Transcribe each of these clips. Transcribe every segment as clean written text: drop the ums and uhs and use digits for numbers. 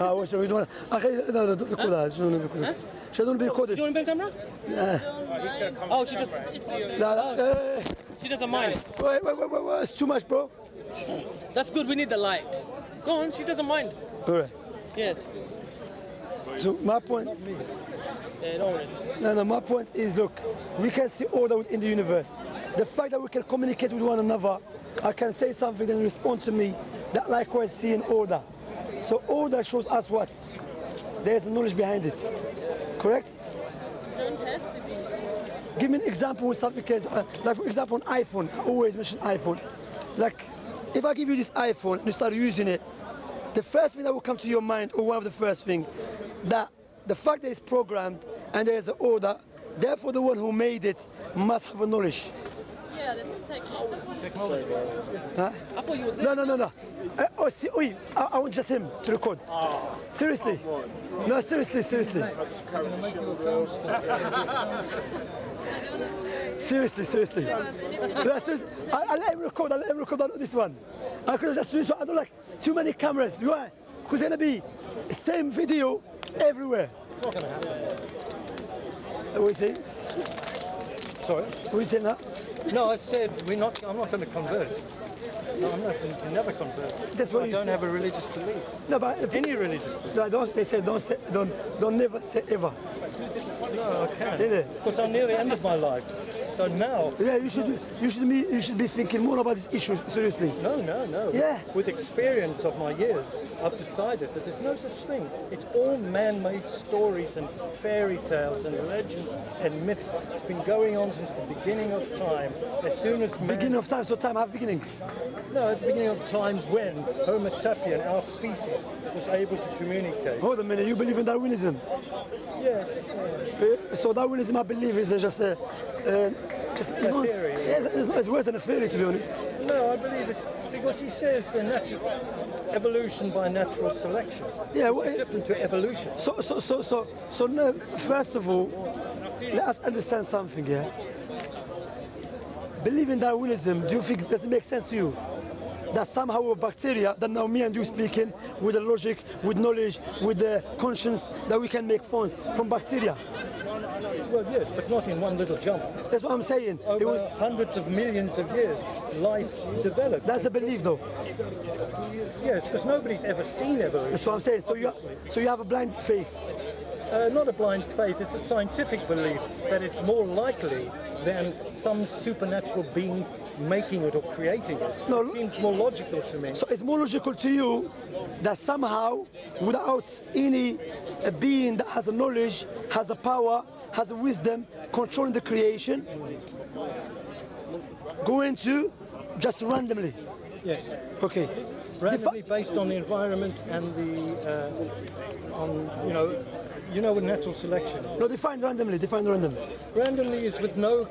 وش يريدون اخي لا بيكون شنو بيكون شنو بيكون You want to be on camera? Oh, she does. لا لا She doesn't mind. wait, it's too much bro. That's good. We need the light. Go on. She doesn't mind. Alright. Yeah. So my point Yeah, don't worry. no my point is look, we can see order within the universe. The fact that we can communicate with one another, I can say something then respond to me, that likewise seeing order. So order shows us what? There's knowledge behind it. Correct? Don't has to be. Give me an example with something like for example on iPhone. I always mention iPhone. Like if I give you this iPhone and you start using it, the first thing that will come to your mind, or one of the first thing, that the fact that it's programmed and there's an order, therefore the one who made it must have a knowledge. Yeah, that's technology. Huh? I thought you were. No. I want just him to record. Seriously. No, seriously. Seriously. No, seriously. I let him record. I know this one. I could just do this one. I don't like too many cameras. Why? Because it's going to be same video everywhere. It's not going to happen. What are you saying? Sorry? What are you saying now? No, I said I'm not going to convert. No, I'm not going to never convert. That's what I you don't said. have a religious belief. No, but Any religious belief. no, they say don't never say ever. No, I can't. Did it? Because I'm near the end of my life. So now. Yeah, you should be thinking more about this issue seriously. No. Yeah. With experience of my years, I've decided that there's no such thing. It's all man-made stories and fairy tales and legends and myths. It's been going on since the beginning of time. As soon as man... Beginning of time, so time have beginning. No, at the beginning of time when Homo sapien, our species, was able to communicate. Hold a minute, you believe in Darwinism? Yes. So Darwinism, I believe, is just a theory. Yes, it's worse than a theory, to be honest. No, I believe it because he says the natural evolution by natural selection. Yeah, which is different to evolution. So no, first of all, let us understand something here. Believe in Darwinism, do you think it doesn't make sense to you? That somehow a bacteria, that now me and you speaking, with the logic, with knowledge, with the conscience, that we can make phones from bacteria. Well, yes, but not in one little jump. That's what I'm saying. Over It was, hundreds of millions of years, life developed. that's a belief though. Yes, because nobody's ever seen evolution. That's what I'm saying. So you have a blind faith. Not a blind faith, it's a scientific belief that it's more likely than some supernatural being making it or creating it. No. It seems more logical to me. So it's more logical to you that somehow, without any being that has a knowledge, has a power, has a wisdom, controlling the creation, going to just randomly. Yes. Okay. Randomly based on the environment and the, with natural selection. No, define randomly. Randomly is with no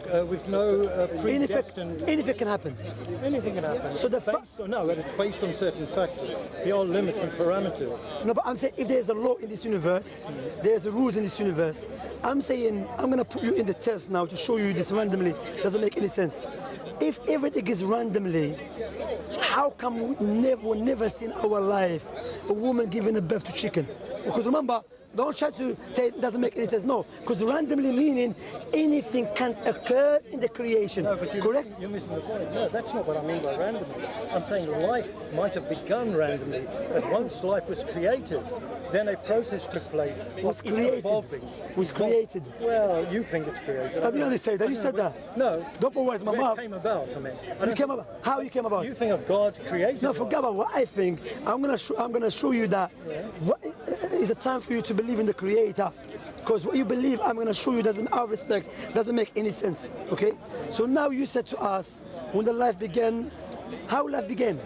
predestined. Anything can happen. Anything can happen. So but it's based on certain factors. There are limits and parameters. No, but I'm saying if there's a law in this universe, there's a rules in this universe. I'm saying I'm gonna put you in the test now to show you this randomly. Doesn't make any sense. If everything is randomly, how come we never seen in our life a woman giving a birth to chicken? Because remember, don't try to say it doesn't make any sense. No, because randomly meaning anything can occur in the creation. No, but correct? You're missing the point. No, that's not what I mean by randomly. I'm saying life might have begun randomly, but once life was created, then a process took place. Was created. Well, you think it's created. I didn't say that. You said that. No. Don't put words in my Where mouth. it came about, I mean. How you came about? You think of God created. No, forget about what I think. I'm gonna show you that. What is a time for you to believe in the Creator? Because what you believe, I'm gonna show you doesn't, out of respect, doesn't make any sense. Okay? So now you said to us, when the life began, how life began?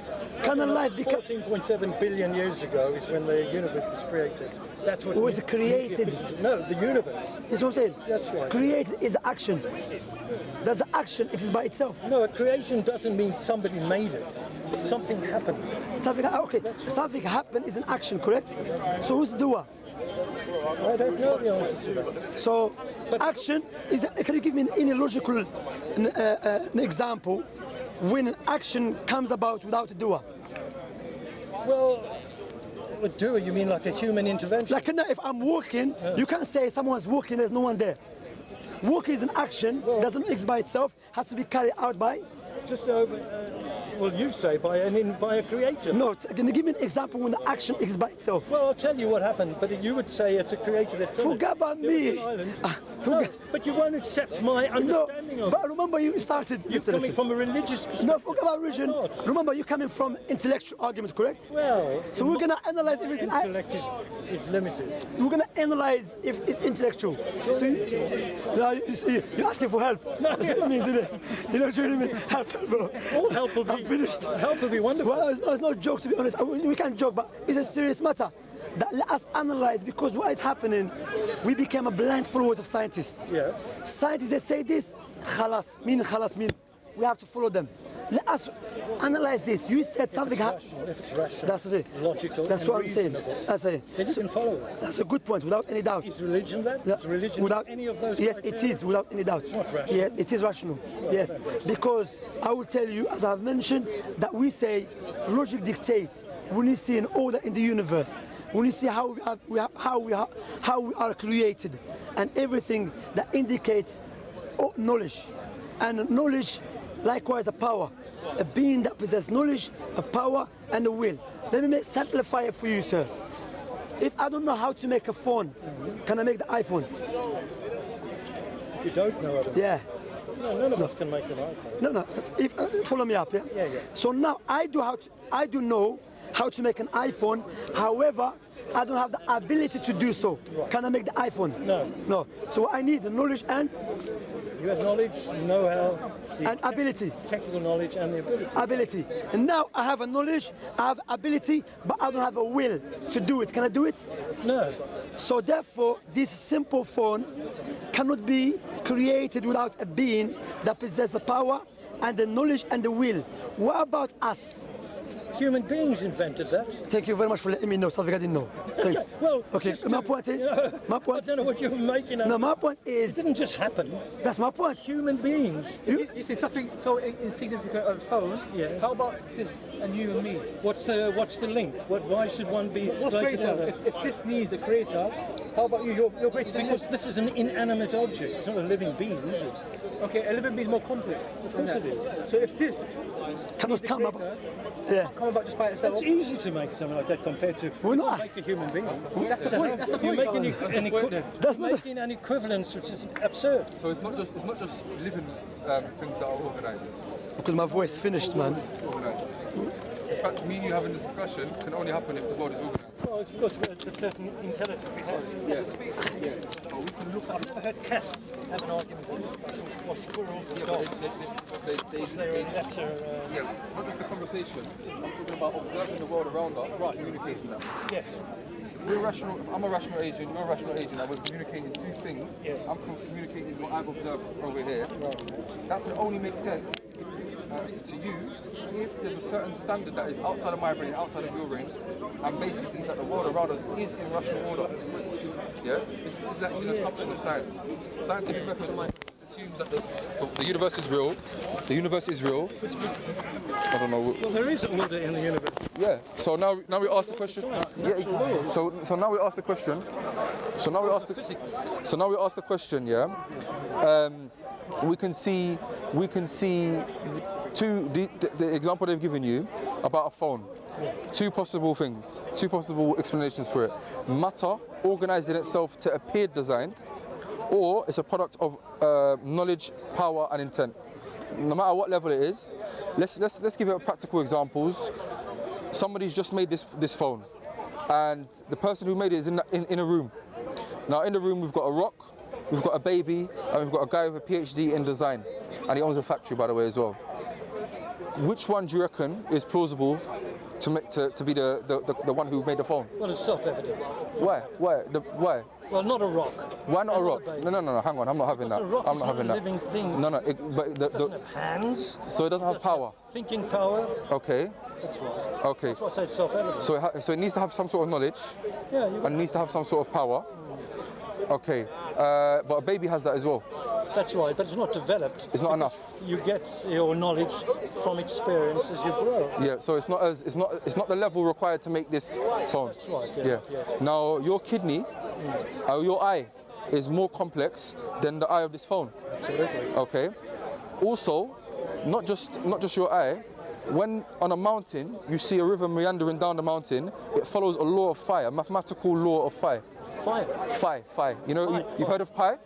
Can a life become? 14.7 billion years ago is when the universe was created. That's what. Was it created? No, the universe. That's what I'm saying. That's right. Created is action. Does the action exist by itself? No, a creation doesn't mean somebody made it. Something happened. Something happened is an action, correct? So who's the doer? I don't know the answer to that. So, action is. Can you give me any logical an example when an action comes about without a doer? Well, Well, do you mean like a human intervention? Like now, if I'm walking, you can't say someone's walking, there's no one there. Walking is an action, doesn't exist by itself, has to be carried out by. Just well, you say by a creator. No, can you give me an example when the action exists by itself? Well, I'll tell you what happened, but you would say it's a creator that's Forget about me. No, but you won't accept my understanding No, of but it. remember you started. You're coming from a religious perspective. No, forget about religion. I'm not. Remember you're coming from intellectual argument, correct? Well, So we're gonna analyze my everything. intellect is limited. We're gonna analyze if it's intellectual. So you're asking for help. That's what it means, isn't it? You know what I mean? Help, bro. All help will be I'm finished. Help will be wonderful. Well, it's not a joke, to be honest. We can't joke, but it's a serious matter. That let us analyze, because what is happening, we became a blind followers of scientists. Yeah. Scientists, they say this, khalas mean. We have to follow them. Let us analyze this. You said something happened. If it's rational, That's it. logical, That's and what I'm saying. reasonable, That's it. then you can follow it. That's a good point, without any doubt. Is religion that? Yeah, Is religion without any of those yes, criteria? it is, without any doubt. It's not rational. Yeah, it is rational. Yes, because I will tell you, as I've mentioned, that we say logic dictates. We need to see an order in the universe. We need to see how we are created, and everything that indicates knowledge, and knowledge, likewise, a power. A being that possesses knowledge, a power, and a will. Let me simplify it for you, sir. If I don't know how to make a phone, can I make the iPhone? If you don't know it, Yeah. no, none of us can make an iPhone. No. If, follow me up, yeah? Yeah. So now I do know how to make an iPhone. However, I don't have the ability to do so. Can I make the iPhone? No. So I need the knowledge and You have knowledge, know-how, the ability. technical knowledge and the ability. And now I have a knowledge, I have ability, but I don't have a will to do it. Can I do it? No. So therefore, this simple phone cannot be created without a being that possesses the power and the knowledge and the will. What about us? Human beings invented that. Thank you very much for letting me know something I didn't know. Thanks. Well, okay. just My to- point is, my I point. don't know what you're making of. No, my point It is, didn't just happen. that's my point. Human beings. You see something so insignificant as phone. Yeah. How about this and you and me? What's the link? Why should one be What's like greater? another? If this needs a creator, how about you? You're greater than Because this. this is an inanimate object. It's not a living being, is it? Okay, a living being is more complex. Of course it is. So if this Cannot the come creator about. Yeah. come about just by itself, It's easy to make something like that compared to We're not- make a human being. that's the point. That's the You're point. making That's not making an equivalence which is absurd. So it's not just living things that are organised. Because my voice finished, man. Organised. In fact, me and you having this discussion can only happen if the world is organised. Well, it's because there's a certain intelligence. Yes. I've never heard cats have an argument or squirrels or dogs. Because they're a lesser. Yeah, not just the conversation. I'm talking about observing the world around us and communicating that. Yes. We're rational. I'm a rational agent. You're a rational agent. And we're communicating two things. Yes. I'm communicating what I've observed over here. That can only make sense to you if there's a certain standard that is outside of my brain, outside of your brain, and basically that the world around us is in rational order. Yeah, this is actually an assumption of science. Scientific method assumes that the universe is real. The universe is real. I don't know. Well, there is order in the universe. Yeah. So now we ask the question. Yeah. So now we ask the question. So now we ask the question. Yeah. We can see the example they've given you about a phone. Two possible things, two possible explanations for it. Matter organized in itself to appear designed, or it's a product of knowledge, power, and intent. No matter what level it is, let's give it practical examples. Somebody's just made this phone, and the person who made it is in a room. Now in the room we've got a rock, we've got a baby, and we've got a guy with a PhD in design, and he owns a factory, by the way, as well. Which one do you reckon is plausible to be the one who made the phone? Well, it's self-evident. Why? Why? Well, not a rock. Why not a rock? baby. No, hang on, I'm not having that. A rock I'm is not having not a that. living thing. No, but It doesn't have hands. so it doesn't have power. Thinking power. Okay, That's right. okay. That's why I say it's self-evident. So it needs to have some sort of knowledge, Yeah, and it needs to have some sort of power. Okay, but a baby has that as well. That's right, but it's not developed. It's not enough. You get your knowledge from experience as you grow. Yeah, so it's not the level required to make this phone. That's right, Yeah. yeah. Now your kidney, your eye, is more complex than the eye of this phone. Absolutely. Okay. Also, not just your eye. When on a mountain you see a river meandering down the mountain, it follows a law of phi, a mathematical law of phi. Fire. Phi. You know, Phi. you've heard of pi? Pi,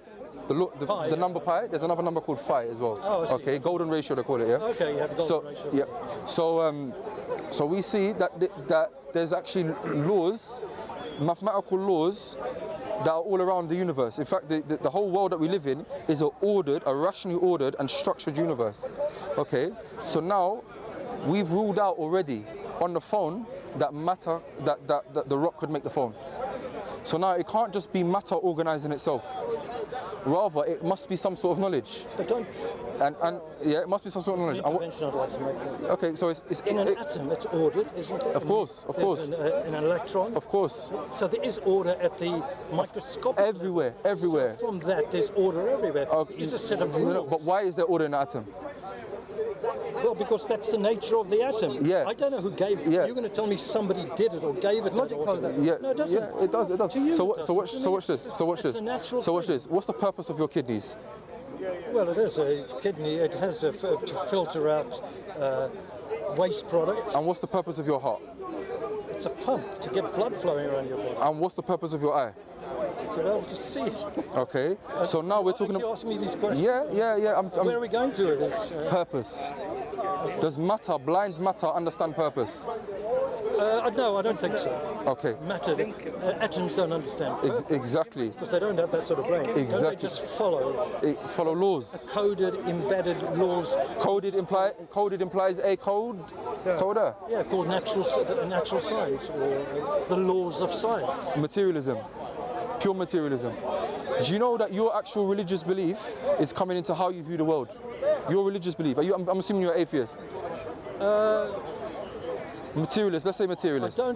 The yeah. number pi. There's another number called phi as well. Oh, I see. Okay, golden ratio they call it. Yeah. Okay, you have the golden ratio. Yeah. So we see that there's actually laws, mathematical laws, that are all around the universe. In fact, the whole world that we live in is a rationally ordered and structured universe. Okay. So now we've ruled out already on the phone that matter that the rock could make the phone. So now it can't just be matter organizing itself. Rather, it must be some sort of knowledge. But don't. And yeah, it must be some sort of knowledge. Intervention I'd like to make. Okay, so it's In an atom, it's ordered, isn't it? Of course. There's an electron. Of course. So there is order at the microscopic Everywhere. level. So from that, there's order everywhere. It's a set of rules. But why is there order in an atom? Well, because that's the nature of the atom. Yeah. I don't know who gave it. Yeah. You're going to tell me somebody did it or gave it. Logic tells that. Yeah, No, it doesn't. Yeah, it does. It does. To you So it watch doesn't. this. So watch It's this. a natural So watch thing. this. What's the purpose of your kidneys? Well, it is a kidney. It has to filter out waste products. And what's the purpose of your heart? It's a pump to get blood flowing around your body. And what's the purpose of your eye? To be able to see. Okay. So now we're talking You about. ask me these questions. Yeah. Where are we going to with this? Purpose. Does blind matter, understand purpose? No, I don't think so. Okay. Matter, atoms don't understand purpose Exactly. because they don't have that sort of brain. Don't Exactly. they just follow Follow laws. coded, embedded laws? Coded implies a code. Coder. Yeah, called natural science or the laws of science. Materialism. Pure materialism. Do you know that your actual religious belief is coming into how you view the world? Your religious belief. I'm assuming you're atheist. Materialist. Let's say materialist. I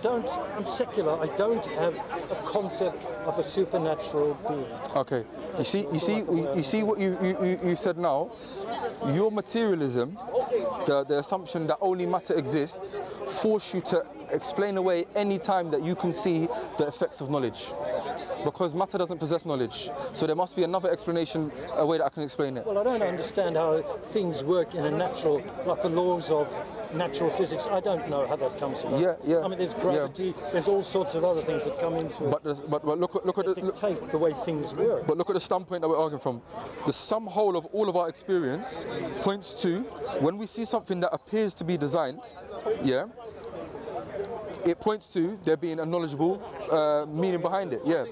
don't. I'm secular. I don't have a concept of a supernatural being. Okay. You see what you said now. Your materialism, the assumption that only matter exists, force you to explain away any time that you can see the effects of knowledge. Because matter doesn't possess knowledge. So there must be another explanation, a way that I can explain it. Well, I don't understand how things work in a natural, like the laws of natural physics. I don't know how that comes about. Yeah. I mean, there's gravity. There's all sorts of other things that come into it. But look at Dictate the way things work. But look at the standpoint that we're arguing from. The sum whole of all of our experience points to when we see something that appears to be designed, yeah, it points to there being a knowledgeable meaning behind it, yeah.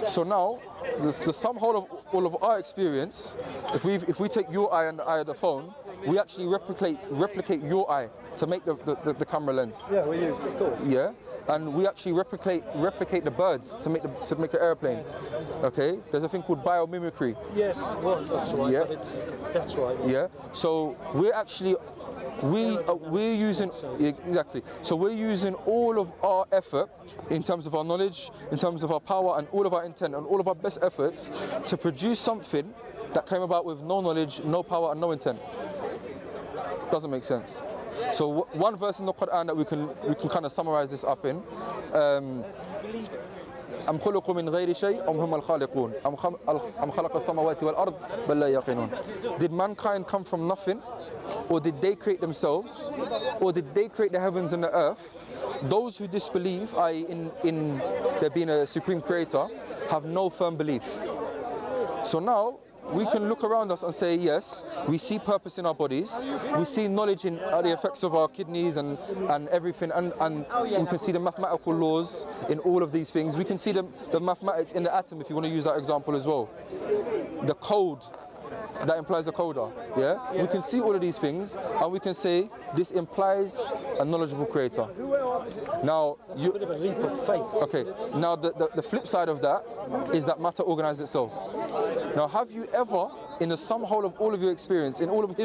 So now, the sum whole of all of our experience, if we take your eye and the eye of the phone, we actually replicate your eye to make the camera lens. Yeah, we use, of course. Yeah, and we actually replicate the birds to make an airplane. Okay, there's a thing called biomimicry. Yes, well, that's right. Yeah. But that's right. Yeah, so we're actually we're using exactly. So we're using all of our effort in terms of our knowledge, in terms of our power, and all of our intent, and all of our best efforts to produce something that came about with no knowledge, no power, and no intent. Doesn't make sense. So one verse in the Quran that we can kind of summarize this up in. أم خلقوا من غير شيء أم هم الخالقون أم خلق السماوات والأرض بل لا يقينون. Did mankind come from nothing, or did they create themselves, or did they create the heavens and the earth? Those who disbelieve, i.e. in there being a supreme creator, have no firm belief. So now we can look around us and say, yes, we see purpose in our bodies, we see knowledge in the effects of our kidneys and everything, and we can see the mathematical laws in all of these things. We can see the mathematics in the atom, if you want to use that example as well. The code that implies a coder. Yeah? We can see all of these things, and we can say this implies a knowledgeable creator. Now, It's a bit of a leap of faith. okay. Now, the flip side of that is that matter organizes itself. Now, have you ever, in the sum whole of all of your experience, in all of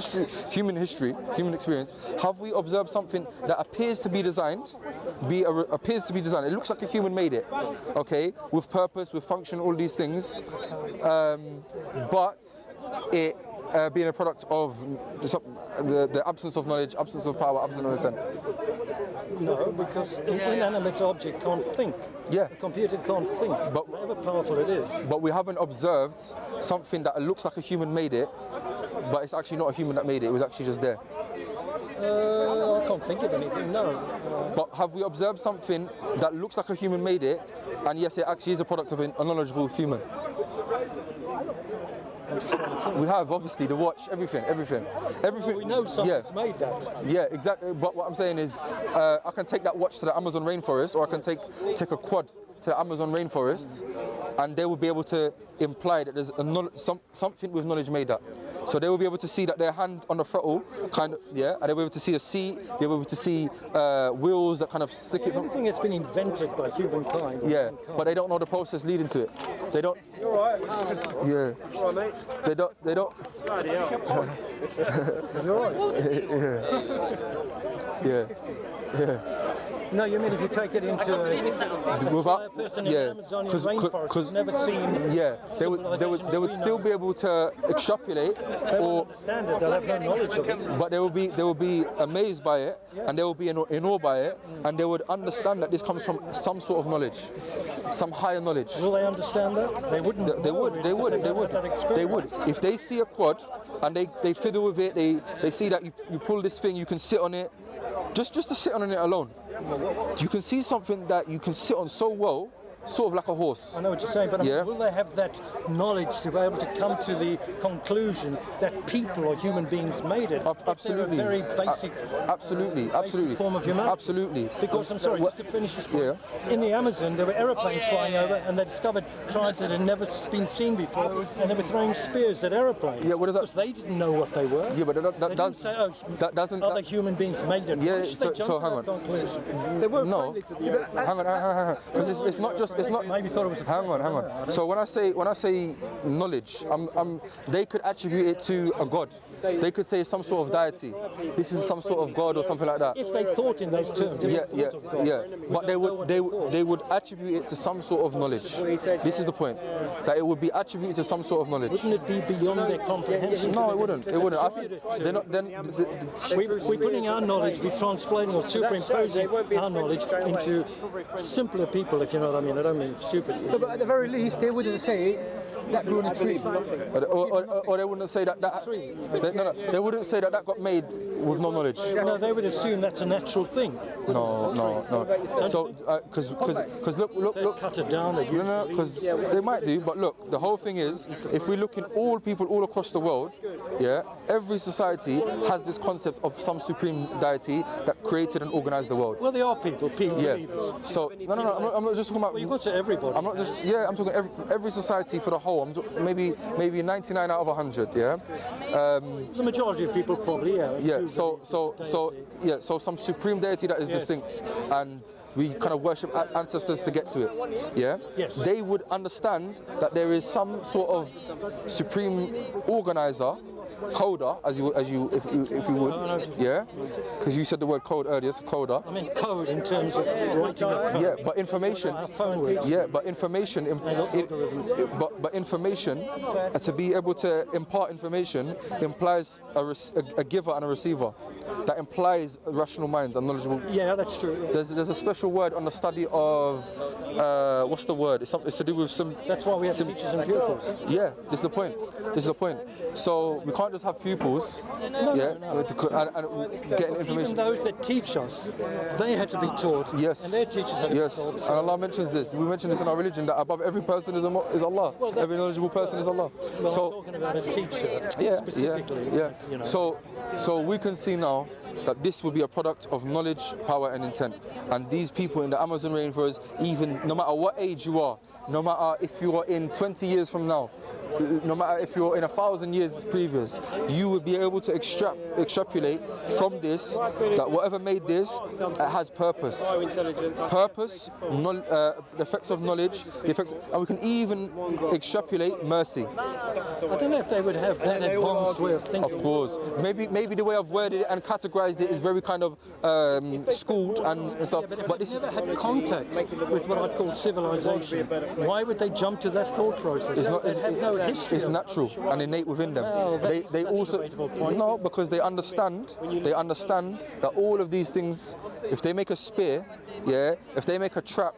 human experience, have we observed something that appears to be designed? It looks like a human made it, okay, with purpose, with function, all these things, but it being a product of the absence of knowledge, absence of power, absence of intent. No, because an inanimate object can't think. Yeah. A computer can't think, But- however powerful it is. But we haven't observed something that looks like a human made it, but it's actually not a human that made it. It was actually just there. I can't think of anything, no. But have we observed something that looks like a human made it, and yes, it actually is a product of a knowledgeable human? We have, obviously, the watch, everything. We know someone's made that. Yeah, exactly. But what I'm saying is, I can take that watch to the Amazon rainforest, or I can take a quad to the Amazon rainforest, and they will be able to imply that there's something with knowledge made that. So they will be able to see that their hand on the throttle, kind of, yeah, and they'll be able to see a seat, they'll be able to see wheels that kind of stick it from. Anything that's been invented by humankind. Yeah, but they don't know the process leading to it. They don't. Yeah. They don't. Yeah. No, you mean if you take it into a Without, person in yeah, the Amazonian rainforest who's never seen. yeah, they would still be able to extrapolate, They won't or understand it. They'll have no knowledge of it. but they will be amazed by it, and they will be in awe by it, and they would understand that this comes from some sort of knowledge, some higher knowledge. Will they understand that? They wouldn't. They would. They would. If they see a quad and they fiddle with it, they see that you pull this thing, you can sit on it, just to sit on it alone. You can see something that you can sit on so well, sort of like a horse. I know what you're saying, but I mean, Yeah. will they have that knowledge to be able to come to the conclusion that people or human beings made it? Absolutely. They're a very basic, Absolutely. form of humanity. Absolutely. Because, I'm sorry, just to finish this point, Yeah. in the Amazon there were aeroplanes flying over and they discovered tribes that had never been seen before, and they were throwing spears at airplanes. Yeah, what is that? Because they didn't know what they were. Yeah, but that They didn't does. say, oh, That doesn't. other human beings made it. Yeah, Why should they jump so to hang that on. conclusion? They were No. friendly to the airplane. Hang on. Because it's not just. It's not. Maybe thought it was a Hang on. So when I say knowledge, they could attribute it to a god. They could say some sort of deity. This is some sort of god or something like that. If they thought in those terms, if they thought of God. But they would attribute it to some sort of knowledge. This is the point. That it would be attributed to some sort of knowledge. Wouldn't it be beyond their comprehension? No, it wouldn't. It wouldn't. They're not. Then. We're putting our knowledge, we're translating or superimposing our knowledge into simpler people, if you know what I mean. I don't mean stupid. No, but at the very least, they wouldn't say that grew on a tree. Or they wouldn't say that. They wouldn't say that got made with no knowledge. No, they would assume that's a natural thing. No. So, because look. Cut it down. They No, because they might do, but look, the whole thing is, if we look in all people all across the world, yeah, every society has this concept of some supreme deity that created and organized the world. Well, they are people Yeah. believers. So no, I'm not just talking about. Well, you got to everybody. I'm not just. Yeah, I'm talking every society for the whole. Maybe 99 out of 100. Yeah. The majority of people probably, yeah. Yeah. So some supreme deity that is distinct, and we kind of worship ancestors to get to it. Yeah. Yes. They would understand that there is some sort of supreme organizer, coder, if you would, yeah, because you said the word code earlier, so coder. I mean code in terms of writing a code. Yeah, but information. Our phone works. Yeah, but information. But information, to be able to impart information, implies a giver and a receiver. That implies rational minds and knowledgeable. Yeah, that's true. Yeah. There's a special word on the study of what's the word? It's to do with some. That's why we have teachers and pupils. Yeah, this is the point. So we can't just have pupils. And getting information. Even those that teach us, they had to be taught. Yes. And their teachers had to be Yes. taught. And Allah mentions this. We mention this in our religion that above every person is Allah. Every knowledgeable person is Allah. Well, So I'm talking about a teacher specifically. Yeah. You know. So we can see now that this will be a product of knowledge, power, and intent. And these people in the Amazon rainforest, even no matter what age you are, no matter if you are in 20 years from now, no matter if you're in 1,000 years previous, you would be able to extrapolate from this that whatever made this, it has purpose. Purpose, the effects of knowledge, the effects, and we can even extrapolate mercy. I don't know if they would have that advanced way of thinking. Of course. Maybe the way I've worded it and categorized it is very kind of schooled and stuff. But if But they this never had contact with what I'd call civilization, why would they jump to that thought process? It's not. They have no history. It's natural and innate within them. Well, that's a also debatable point. no, because they understand that all of these things, if they make a spear, yeah, if they make a trap,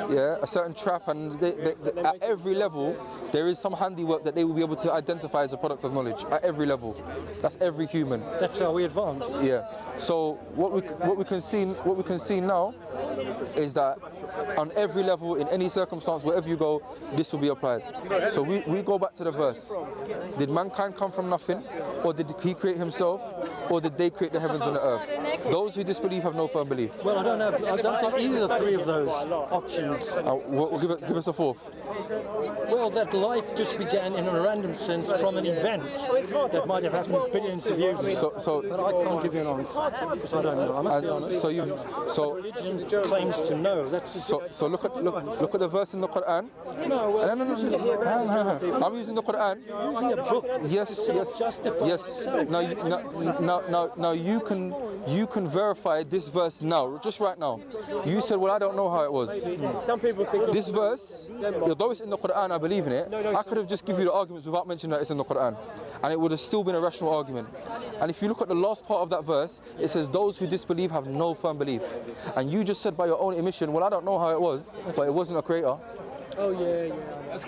yeah, a certain trap, and at every level there is some handiwork that they will be able to identify as a product of knowledge at every level. That's every human. That's how we advance. Yeah. So what we can see now is that on every level, in any circumstance, wherever you go, this will be applied. So we go back to the verse. Did mankind come from nothing, or did he create himself, or did they create the heavens and the earth? Those who disbelieve have no firm belief. Well, I don't think either three of those options. We'll give us a fourth. Well, that life just began in a random sense from an event that might have happened billions of years ago. But I can't give you an answer because I don't know. I must be honest. Religion claims to know. So look at the verse in the Quran. No. I'm using the Quran. You're using a book. Yes. Yes. Now you can verify this verse now, just right now. You said, well, I don't know how it was. Some people think This verse, although it's in the Quran, I believe in it. I could have just given you the arguments without mentioning that it's in the Quran, and it would have still been a rational argument. And if you look at the last part of that verse, it says, those who disbelieve have no firm belief. And you just said by your own admission, well, I don't know how it was, but it wasn't a creator. Oh yeah.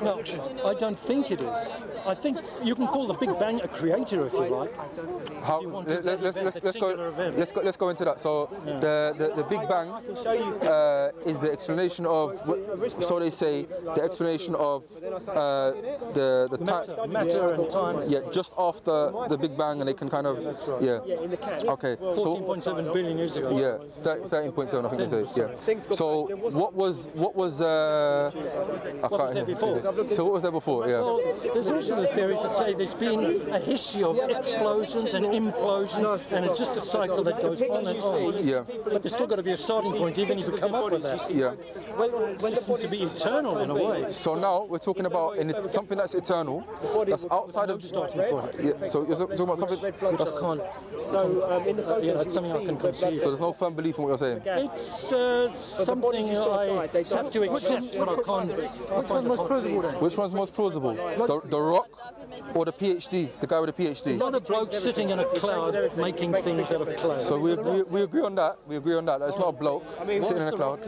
No, I don't think it is. I think you can call the Big Bang a creator if you like. How, let's go into that. So the Big Bang is the explanation of, so they say, the explanation of the time, matter and time. yeah, just after the Big Bang, and they can kind of, yeah. Okay. So 14.7 billion years ago. yeah, 13.7, I think they say. Yeah. So what was I What was there before? So what was there before? Yeah. Well, there's also the theories that say there's been a history of explosions and implosions, and it's just a cycle that goes on and on. Yeah. But there's still got to be a starting point, even if you come up with that. Yeah. It seems to be eternal in a way. So now we're talking about something that's eternal, that's outside of Starting point. Yeah. So you're talking about something that's in the Yeah, that's something I can conceive. so there's no firm belief in what you're saying. It's something I have to accept, but I can't. Which one's most plausible then? Which one's most plausible? The Rock or the PhD? The guy with the PhD? Not a bloke sitting in a cloud making things out of clay. So we agree on that. We agree on that. It's not a bloke sitting in a cloud.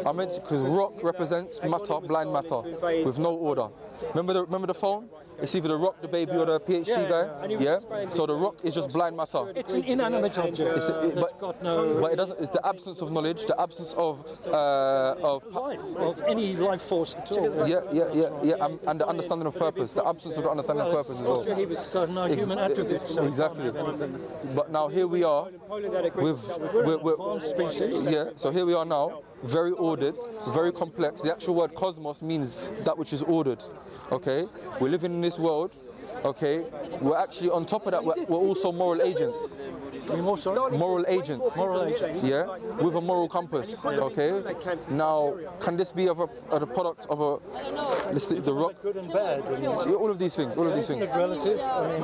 I mentioned because rock represents matter, blind matter, with no order. Remember the phone? It's either the rock, the baby, or the PhD guy. Yeah. So the rock is just blind matter. It's an inanimate object. But it doesn't. It's the absence of knowledge, the absence of life, of any life force at all. Yeah, and the understanding of purpose, the absence of the understanding of purpose as well. It's got no human attributes. So Exactly. But now here we are with advanced species. yeah. So here we are now, very ordered, very complex. The actual word cosmos means that which is ordered. Okay, we're living in this world. Okay, we're actually on top of that. We're also moral agents. Moral agents. Moral agents. Yeah, with a moral compass. Okay. Now, can this be of a product of a the rock? Good and bad. Yeah, all of these things. All of these things. Isn't it relative? I mean,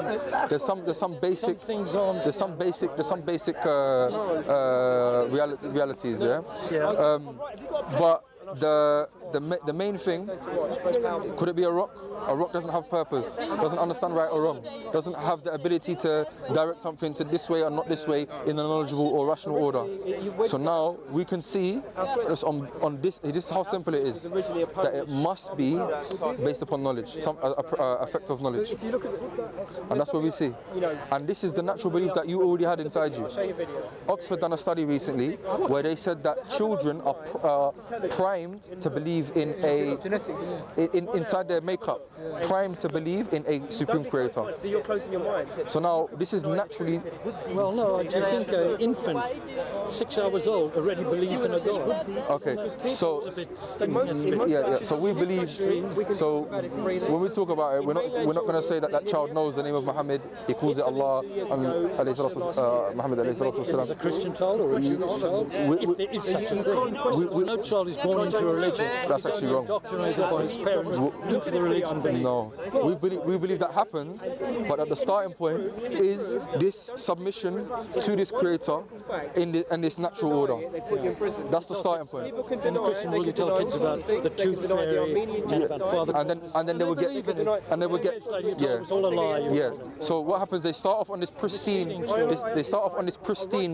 There's some basic things on. There's some basic realities. Yeah. But the main thing, could it be a rock? A rock doesn't have purpose, doesn't understand right or wrong, doesn't have the ability to direct something to this way or not this way in a knowledgeable or rational order. So now we can see just on this is how simple it is, that it must be based upon knowledge, some effect of knowledge. And that's what we see. And this is the natural belief that you already had inside you. Oxford done a study recently where they said that children are primed primed to believe in a Genetics, yeah. inside their makeup, primed to believe in a supreme creator. So you're closing your mind. So now this is naturally. Well, no, do you think an infant, 6 hours old, already believes in a God? Okay, so yeah. So we believe. So when we talk about it, we're not going to say that that child knows the name of Muhammad. He calls it Allah and Muhammad alayhi salatu wasalam. A Christian child or a Jewish child? If there is such a thing. No child is born into a religion. That's actually wrong. Indoctrinated by his parents into the religion. No, we believe that happens, but at the starting point is this submission to this creator in this natural order. That's the starting point. In the Christian world, you tell kids about the tooth fairy, and about Father and then they will get yeah. It's all a lie. Yeah. So what happens? They start off on this pristine,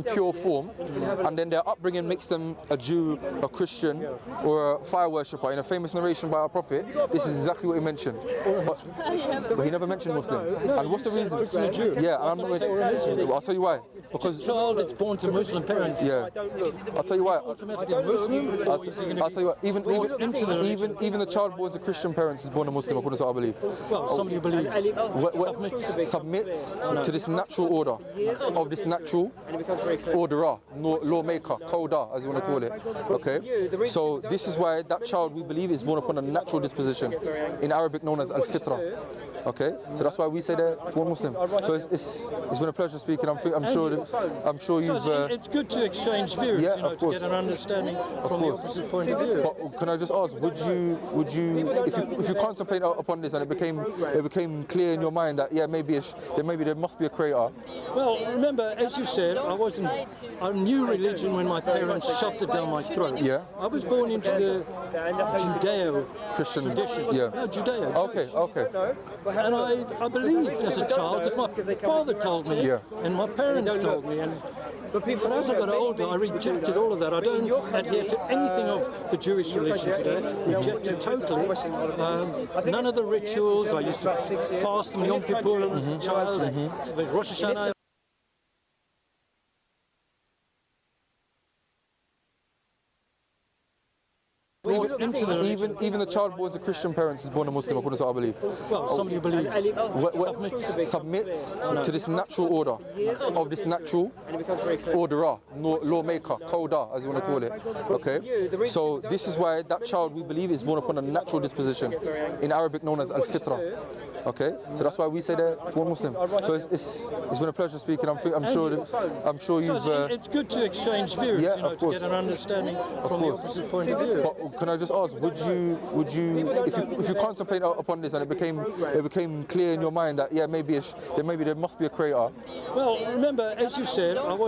pure form, and then their upbringing makes them a Jew, a Christian, or a fire worshipper. In a famous narration by our Prophet, this is exactly what he mentioned. But he never mentioned Muslim. And what's the reason? Yeah, and I'm not mentioning. I'll tell you why. Because a child that's born to Muslim parents. Yeah. I'll tell you why. Automatically Muslim. I'll tell you what. Even the child born to Christian parents is born a Muslim, according to what I believe. Well, somebody believes. Submits to this natural order of this natural orderer, lawmaker, coder, as you want to call it. Okay. So this is why that child, we believe, is born upon a natural disposition, in Arabic known as al-fitra. Okay, so that's why we say they're born Muslim. So it's been a pleasure speaking. I'm sure you've. It's good to exchange views, yeah, to get an understanding from the opposite point of view. But can I just ask, would you, if you contemplate upon this and it became clear in your mind that maybe there must be a creator. Well, remember, as you said, I knew religion when my parents shoved it down my throat. Yeah. I was born into the Judeo-Christian tradition. Yeah. No, Judeo. Okay. And I believed as a child, because my father told me, and my parents told me, but as I got older, I rejected all of that. I don't adhere to anything of the Jewish religion today. Rejected totally. None of the rituals. I used to fast on Yom Kippur as a child, Rosh Hashanah. Even the child born to Christian parents is born a Muslim, according to what I believe. Well, somebody believes. Submits to this natural order of this natural orderer, lawmaker, coder, as you want to call it. Okay. So this is why that child, we believe, is born upon a natural disposition, in Arabic known as al-fitra. Okay. So that's why we say they're born Muslim. So it's been a pleasure speaking. I'm sure you've. It's good to exchange views, to get an understanding from the opposite point of view. But can I just ask, would you, if you contemplate upon this and it became clear in your mind that maybe there must be a creator. Well, remember, as you said,